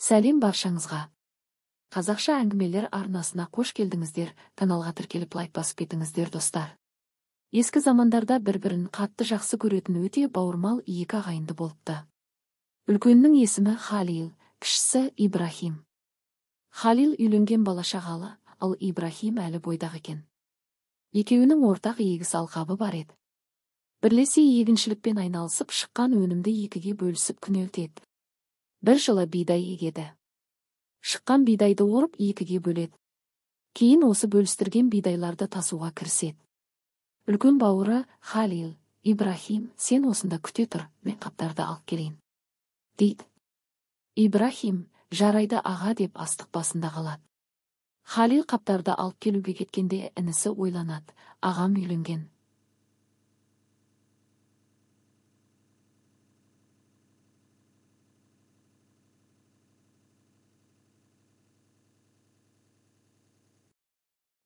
Сәлем баршаңызға. Қазақша әңгімелер арнасына қош келдіңіздер, каналға тіркеліп лайк басып кетіңіздер достар. Ескі замандарда бір-бірін қатты жақсы көретін өте бауырмал екі ағайынды болыпты. Үлкеннің есімі Халил, кішісі Ибрахим. Халил үйленген бала-шағалы, ал Ибрахим әлі бойдақ екен. Екеуінің ортақ егіс алқабы бар еді. Бірлесе егіншілікпен айналысып шыққан өнімді екіге бөлісіп күнелтеді. Бір жылы бидай егеді. Шыққан бидайды орып екіге бөледі. Кейін осы бөлістірген бидайларды тасуға кіріседі. Үлкен бауыры Халил, Ибрахим, сен осында күте тұр, мен қаптарды алып келейін, дейді. Ибрахим, жарайды аға деп астық басында қалады. Халил қаптарды алып келуге кеткенде інісі ойланады, ағам үйленген.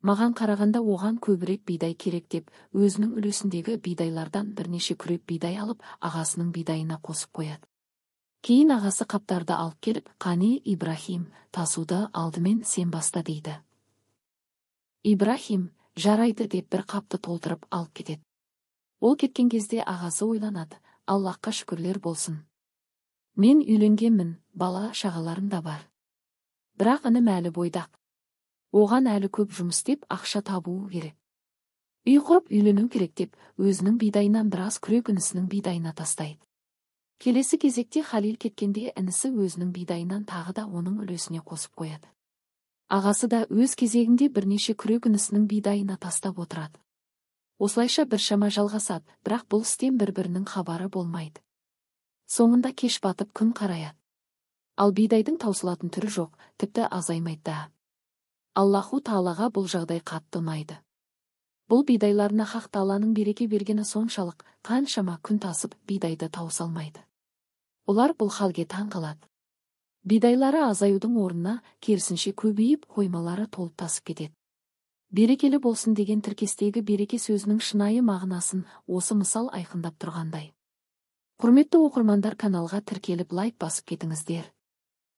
Маған қарағанда оған көбірек бидай керек деп, өзінің үлесіндегі бидайлардан бірнеше күреп бидай алып, ағасының бидайына қосып қояды. Кейін ағасы қаптарды алып келіп, қане Ибрахим, тасуды алдымен сен баста дейді. Ибрахим, жарайды деп бір қапты толтырып алып кетеді. Ол кеткен кезде ағасы ойланады, Аллахқа шүкірлер болсын. Мен үйленгенмін, бала шағаларым да бар. Бірақ інім әлі бойдақ. Оған әлі көп жұмыс істеп ақша табуы керек. Үй құрып үйлену керек деп, өзінің бидайынан біраз күреп інісінің бидайына тастайды. Келесі кезекте Халил кеткенде інісі өзінің бидайынан тағы да оның үлесіне қосып қояды. Ағасы да өз кезегінде бірнеше күрек інісінің бидайына тастап отырады. Осылайша біршама жалғасады, бірақ бұл істен бір-бірінің хабары болмайды. Соңында кеш батып күн қараяды. Ал бидайдың таусылатын түрі жоқ, тіпті азаймайды да. Аллаху Таалаға бұл жағдай қатты ұнайды. Бұл бидайларына Хақ Тааланың береке бергені соншалық, қаншама күн тасып бидайды тауысалмайды. Олар бұл халге таң қалады. Бидайлары азаюдың орнына керісінше көбейіп, қоймалары толып тасып кетеді. Берекелі болсын деген тіркестегі береке сөзінің шынайы мағынасын осы мысал айқындап тұрғандай. Құрметті оқырмандар, каналға тіркеліп лайк басып кетіңіздер.